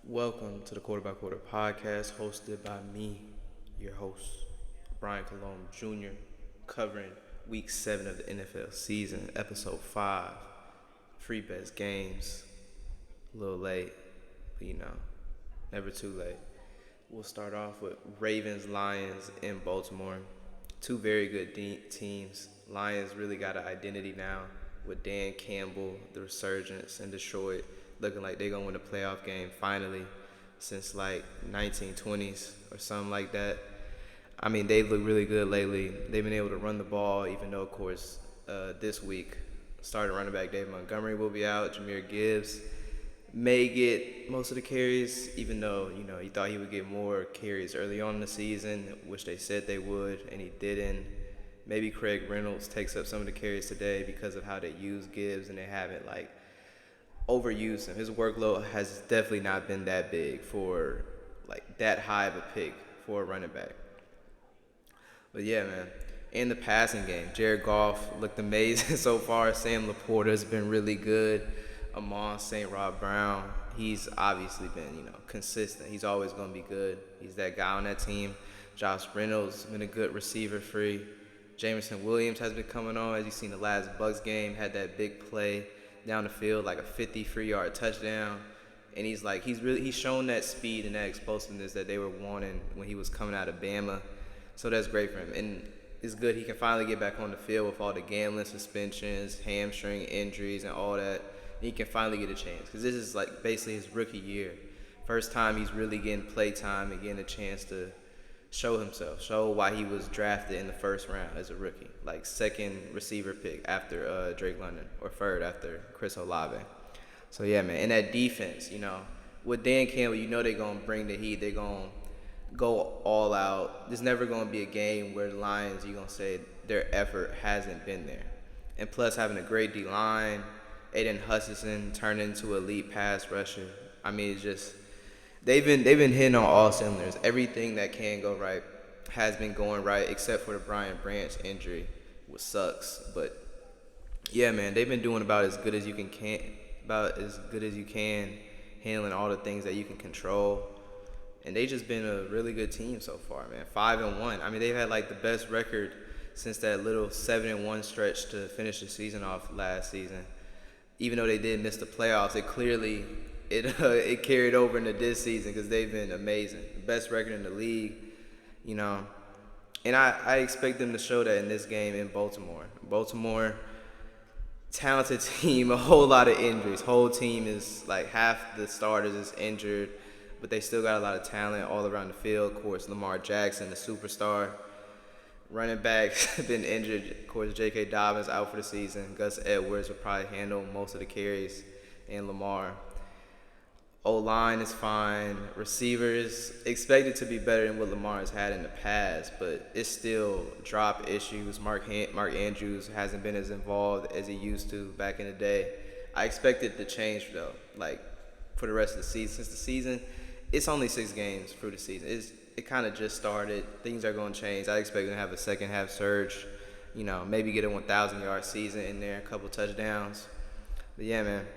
Welcome to the Quarter by Quarter podcast, hosted by me, your host, Brian Colomb Jr., covering Week 7 of the NFL season, Episode 5, Free Best Games. A little late, but never too late. We'll start off with Ravens, Lions in Baltimore. Two very good teams. Lions really got an identity now with Dan Campbell, the resurgence in Detroit, looking like they're going to win a playoff game finally since like 1920s or something like that. I mean, they've looked really good lately. They've been able to run the ball, even though, of course, this week, starting running back David Montgomery will be out. Jahmyr Gibbs may get most of the carries, even though, you thought he would get more carries early on in the season, which they said they would, and he didn't. Maybe Craig Reynolds takes up some of the carries today because of how they use Gibbs, and they haven't, overused him. His workload has definitely not been that big for, that high of a pick for a running back. But yeah, man. In the passing game, Jared Goff looked amazing so far. Sam Laporta's been really good. Amon St. Rob Brown, he's obviously been, consistent. He's always going to be good. He's that guy on that team. Josh Reynolds been a good receiver free. Jameson Williams has been coming on. As you've seen the last Bucks game, had that big play down the field, like a 53-yard touchdown. And he's shown that speed and that explosiveness that they were wanting when he was coming out of Bama. So that's great for him. And it's good he can finally get back on the field with all the gambling suspensions, hamstring injuries, and all that. He can finally get a chance because this is basically his rookie year. First time he's really getting play time and getting a chance to show himself, show why he was drafted in the first round as a rookie, like second receiver pick after Drake London or third after Chris Olave. So yeah, man, and that defense, with Dan Campbell, they're gonna bring the heat. They're gonna go all out. There's never gonna be a game where the Lions, you're gonna say their effort hasn't been there. And plus having a great D line. Aiden Hutchinson turned into elite pass rusher. I mean, it's just they've been hitting on all cylinders. Everything that can go right has been going right, except for the Brian Branch injury, which sucks. But yeah, man, they've been doing about as good as you can, handling all the things that you can control. And they just been a really good team so far, man. 5-1. I mean, they've had the best record since that little 7-1 stretch to finish the season off last season. Even though they did miss the playoffs, it carried over into this season because they've been amazing. The best record in the league, And I expect them to show that in this game in Baltimore. Baltimore, talented team, a whole lot of injuries. Whole team is half the starters is injured, but they still got a lot of talent all around the field. Of course, Lamar Jackson, the superstar. Running backs have been injured. Of course, J.K. Dobbins out for the season. Gus Edwards will probably handle most of the carries, and Lamar. O-line is fine. Receivers expected to be better than what Lamar has had in the past, but it's still drop issues. Mark Andrews hasn't been as involved as he used to back in the day. I expect it to change, though, for the rest of the season. Since the season, it's only 6 games through the season. It kind of just started. Things are going to change. I expect them to have a second half surge, maybe get a 1,000-yard season in there, a couple touchdowns. But yeah, man.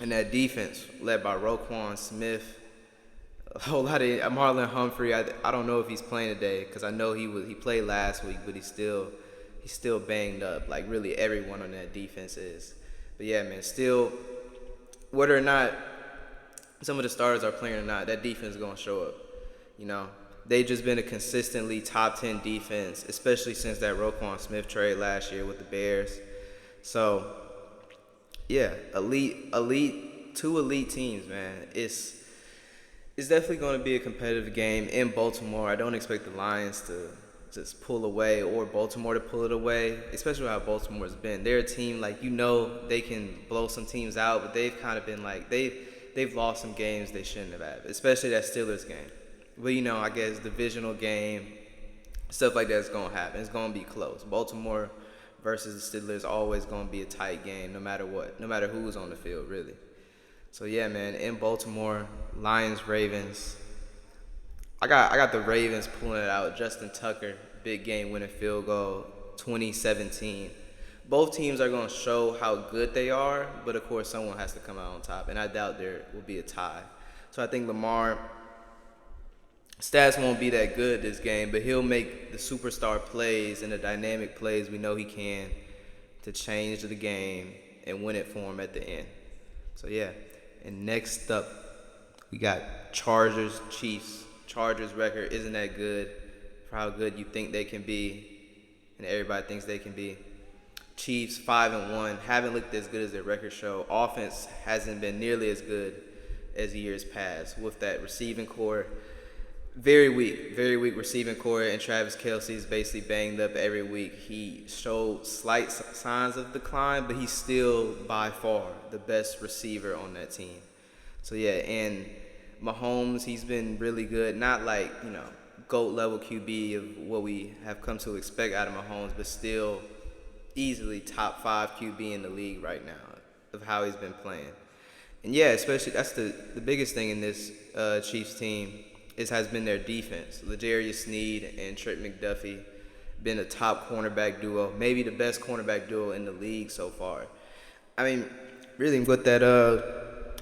And that defense led by Roquan Smith, a whole lot of Marlon Humphrey. I don't know if he's playing today because I know he played last week, but he's still banged up. Really everyone on that defense is. But yeah, man, still whether or not some of the starters are playing or not, that defense is going to show up. They've just been a consistently top 10 defense, especially since that Roquan Smith trade last year with the Bears. So, yeah, two elite teams, man. It's definitely going to be a competitive game in Baltimore. I don't expect the Lions to just pull away or Baltimore to pull it away, especially how Baltimore's been. They're a team, they can blow some teams out, but they've kind of been they've lost some games they shouldn't have had, especially that Steelers game. But, I guess divisional game, stuff like that's going to happen. It's going to be close. Baltimore versus the Steelers always going to be a tight game no matter what, no matter who's on the field, really. So, yeah, man, in Baltimore, Lions, Ravens. I got the Ravens pulling it out. Justin Tucker, big game winning field goal, 2017. Both teams are going to show how good they are, but, of course, someone has to come out on top, and I doubt there will be a tie. So I think Lamar stats won't be that good this game, but he'll make the superstar plays and the dynamic plays we know he can to change the game and win it for him at the end. So yeah, and next up we got Chargers Chiefs. Chargers record isn't that good for how good you think they can be, and everybody thinks they can be. Chiefs 5-1 haven't looked as good as their record show. Offense hasn't been nearly as good as years past with that receiving core. Very weak receiving core, and Travis Kelce is basically banged up every week. He showed slight signs of decline, but he's still by far the best receiver on that team. So yeah, and Mahomes, he's been really good. Not like, GOAT level QB of what we have come to expect out of Mahomes, but still easily top 5 QB in the league right now of how he's been playing. And yeah, especially that's the biggest thing in this Chiefs team has been their defense. L'Jarius Sneed and Trent McDuffie been a top cornerback duo, maybe the best cornerback duo in the league so far. I mean, really with that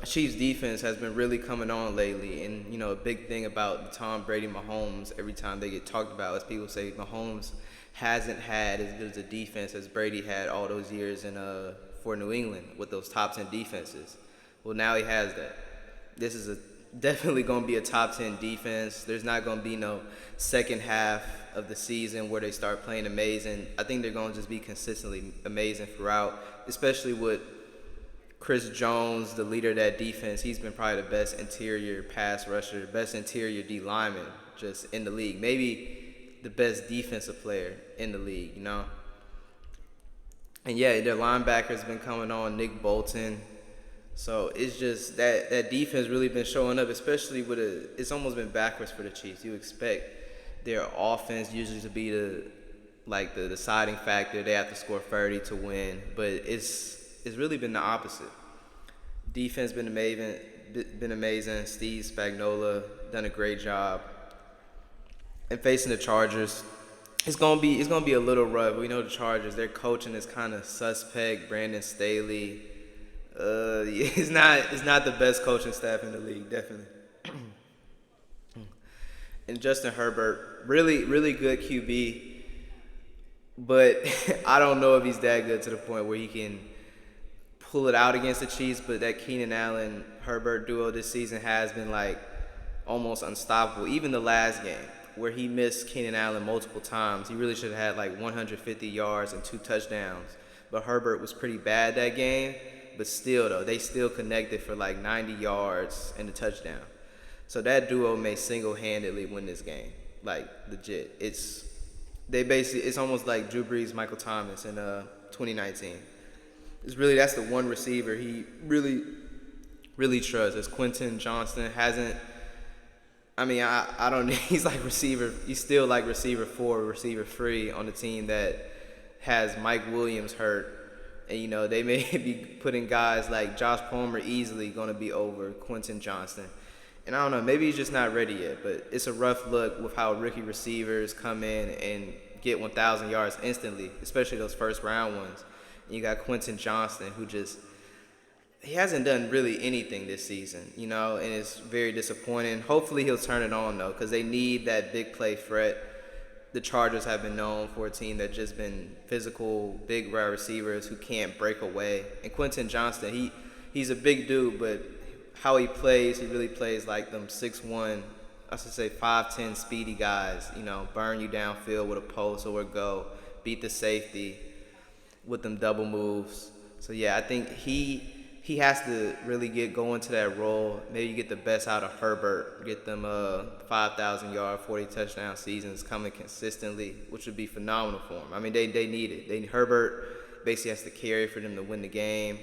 Chiefs defense has been really coming on lately, and a big thing about Tom Brady Mahomes every time they get talked about is people say Mahomes hasn't had as good as a defense as Brady had all those years for New England with those top 10 defenses. Well, now he has that. This is definitely going to be a top 10 defense. There's not going to be no second half of the season where they start playing amazing. I think they're going to just be consistently amazing throughout, especially with Chris Jones, the leader of that defense. He's been probably the best interior pass rusher, best interior D lineman just in the league. Maybe the best defensive player in the league, And yeah, their linebackers been coming on, Nick Bolton. So it's just that defense really been showing up, especially it's almost been backwards for the Chiefs. You expect their offense usually to be the deciding factor. They have to score 30 to win, but it's really been the opposite. Defense been amazing. Steve Spagnuolo done a great job. And facing the Chargers, it's gonna be a little rough. We know the Chargers, their coaching is kind of suspect. Brandon Staley. It's not the best coaching staff in the league, definitely. And Justin Herbert, really, really good QB, but I don't know if he's that good to the point where he can pull it out against the Chiefs. But that Keenan Allen Herbert duo this season has been almost unstoppable. Even the last game where he missed Keenan Allen multiple times, he really should have had 150 yards and 2 touchdowns. But Herbert was pretty bad that game. But still, though, they still connected for 90 yards and a touchdown. So that duo may single-handedly win this game, legit. It's almost like Drew Brees, Michael Thomas in 2019. That's the one receiver he really, really trusts. As Quentin Johnston hasn't. I mean, I don't. He's receiver. He's still receiver 4, receiver 3 on the team that has Mike Williams hurt. And, they may be putting guys like Josh Palmer easily going to be over Quentin Johnston. And I don't know, maybe he's just not ready yet. But it's a rough look with how rookie receivers come in and get 1,000 yards instantly, especially those first-round ones. And you got Quentin Johnston, who he hasn't done really anything this season, and it's very disappointing. Hopefully he'll turn it on, though, because they need that big play threat. The Chargers have been known for a team that's just been physical, big wide receivers who can't break away. And Quentin Johnston, he's a big dude, but how he really plays like them 6'1", I should say 5'10" speedy guys, burn you downfield with a post or a go, beat the safety with them double moves. So yeah, I think he has to really get going to that role. Maybe get the best out of Herbert, get them 5,000-yard, 40-touchdown seasons coming consistently, which would be phenomenal for them. I mean, they need it. Herbert basically has to carry for them to win the game,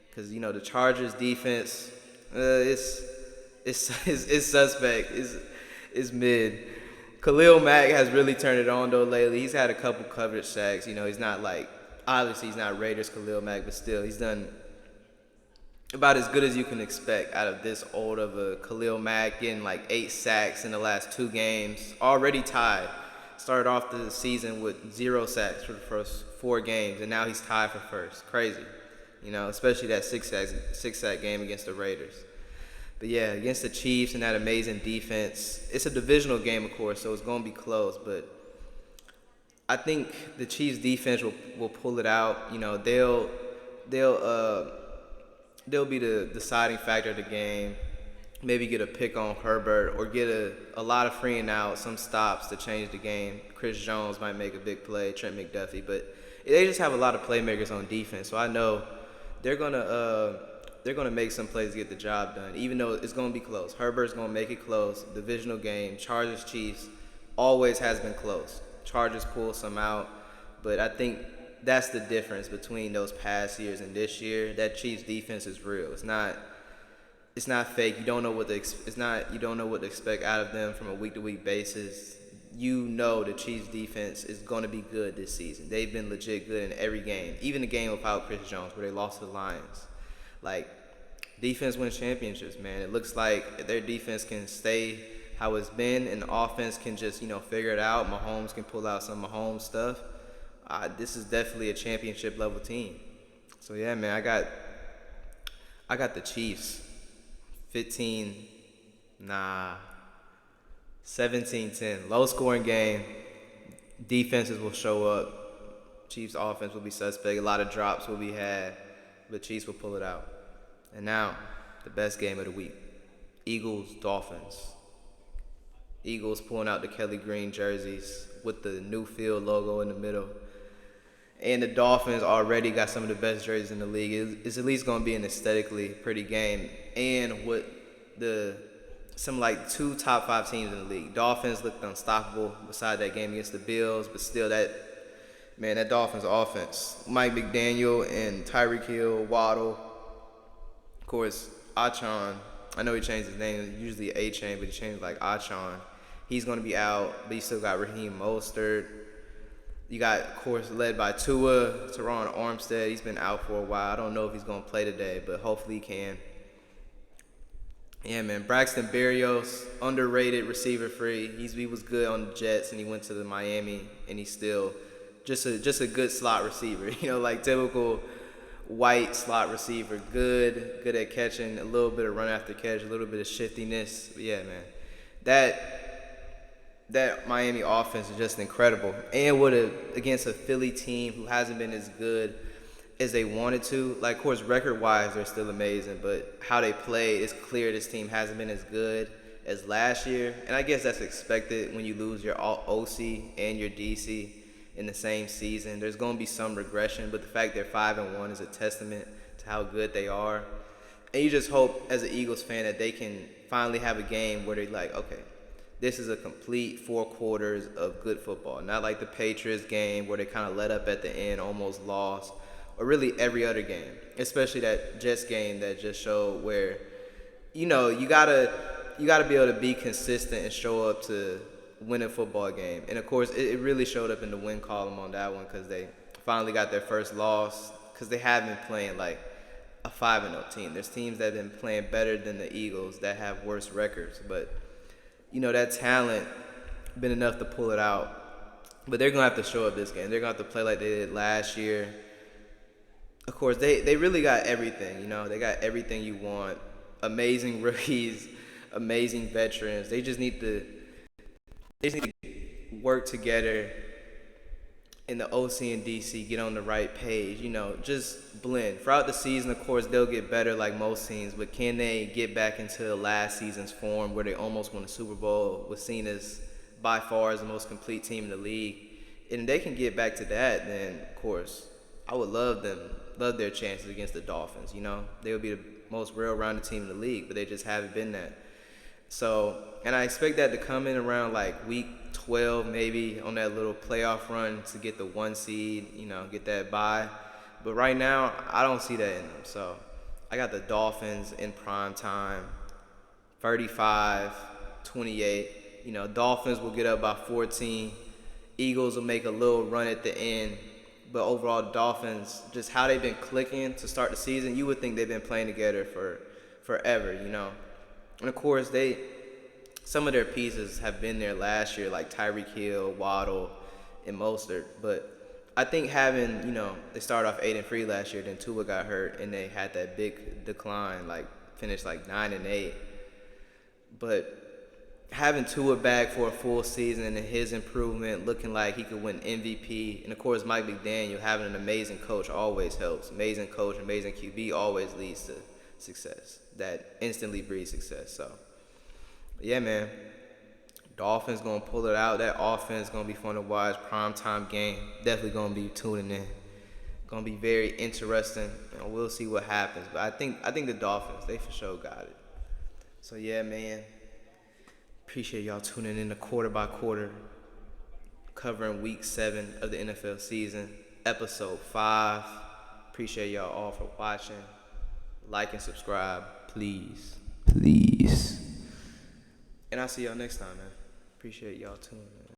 because the Chargers defense, it's suspect. It's mid. Khalil Mack has really turned it on though lately. He's had a couple coverage sacks. He's not obviously he's not Raiders Khalil Mack, but still he's done about as good as you can expect out of this old of a Khalil Mack, getting 8 sacks in the last 2 games. Already tied. Started off the season with 0 sacks for the first 4 games, and now he's tied for first. Crazy. Especially that 6 sack game against the Raiders. But yeah, against the Chiefs and that amazing defense, it's a divisional game, of course, so it's going to be close. But I think the Chiefs defense will pull it out. You know, they'll they'll be the deciding factor of the game. Maybe get a pick on Herbert or get a lot of free and out, some stops to change the game. Chris Jones might make a big play, Trent McDuffie, but they just have a lot of playmakers on defense. So I know they're gonna make some plays to get the job done, even though it's gonna be close. Herbert's gonna make it close. Divisional game, Chargers Chiefs always has been close. Chargers pull some out, but I think that's the difference between those past years and this year. That Chiefs defense is real. It's not fake. You don't know what you don't know what to expect out of them from a week to week basis. You know the Chiefs defense is going to be good this season. They've been legit good in every game, even the game without Chris Jones where they lost to the Lions. Like, defense wins championships, man. It looks like their defense can stay how it's been and the offense can just, figure it out. Mahomes can pull out some Mahomes stuff. This is definitely a championship level team. So yeah, man, I got the Chiefs 15, 17-10. Low scoring game. Defenses will show up. Chiefs offense will be suspect. A lot of drops will be had, but Chiefs will pull it out. And now, the best game of the week. Eagles, Dolphins. Eagles pulling out the Kelly Green jerseys with the new field logo in the middle. And the Dolphins already got some of the best jerseys in the league. It's at least going to be an aesthetically pretty game. And with some like 2 top 5 teams in the league. Dolphins looked unstoppable beside that game against the Bills, but still that Dolphins offense. Mike McDaniel and Tyreek Hill, Waddle. Of course, Achane. I know he changed his name. Usually A-Chain, but he changed like Achane. He's going to be out, but you still got Raheem Mostert. You got, of course, led by Tua, Teron Armstead. He's been out for a while. I don't know if he's going to play today, but hopefully he can. Yeah, man. Braxton Berrios, underrated receiver free. He was good on the Jets, and he went to the Miami, and he's still just a good slot receiver. Like typical white slot receiver. Good at catching, a little bit of run after catch, a little bit of shiftiness. But yeah, man. That Miami offense is just incredible. And against a Philly team who hasn't been as good as they wanted to. Like, of course, record-wise, they're still amazing, but how they play, it's clear this team hasn't been as good as last year. And I guess that's expected when you lose your OC and your DC in the same season. There's going to be some regression, but the fact they're 5-1 is a testament to how good they are. And you just hope, as an Eagles fan, that they can finally have a game where they're like, okay, this is a complete 4 quarters of good football. Not like the Patriots game where they kind of let up at the end, almost lost, or really every other game, especially that Jets game that just showed where, you gotta be able to be consistent and show up to win a football game. And of course, it really showed up in the win column on that one because they finally got their first loss because they have been playing like a 5-0 team. There's teams that have been playing better than the Eagles that have worse records, but that talent been enough to pull it out. But they're going to have to show up this game. They're going to have to play like they did last year. Of course, they really got everything, They got everything you want. Amazing rookies, amazing veterans. They just need to work together in the OC and DC, get on the right page, just blend. Throughout the season, of course, they'll get better like most teams, but can they get back into last season's form where they almost won a Super Bowl, was seen as by far as the most complete team in the league? And if they can get back to that, then, of course, I would love their chances against the Dolphins, They would be the most well-rounded team in the league, but they just haven't been that. So, and I expect that to come in around like week 12, maybe on that little playoff run to get the 1 seed, get that bye. But right now, I don't see that in them. So I got the Dolphins in prime time, 35-28. Dolphins will get up by 14. Eagles will make a little run at the end. But overall, Dolphins, just how they've been clicking to start the season, you would think they've been playing together for forever, And of course, some of their pieces have been there last year, like Tyreek Hill, Waddle, and Mostert. But I think having, they started off 8-3 last year, then Tua got hurt, and they had that big decline, like finished like 9-8. But having Tua back for a full season and his improvement, looking like he could win MVP, and of course Mike McDaniel having an amazing coach always helps. Amazing coach, amazing QB always leads to success. That instantly breeds success. So, yeah, man. Dolphins gonna pull it out. That offense gonna be fun to watch. Primetime game. Definitely gonna be tuning in. Gonna be very interesting, and we'll see what happens. But I think the Dolphins, they for sure got it. So yeah, man. Appreciate y'all tuning in to Quarter by Quarter, covering Week 7 of the NFL season, Episode 5. Appreciate y'all all for watching. Like and subscribe, please. Please. And I'll see y'all next time, man. Appreciate y'all tuning in.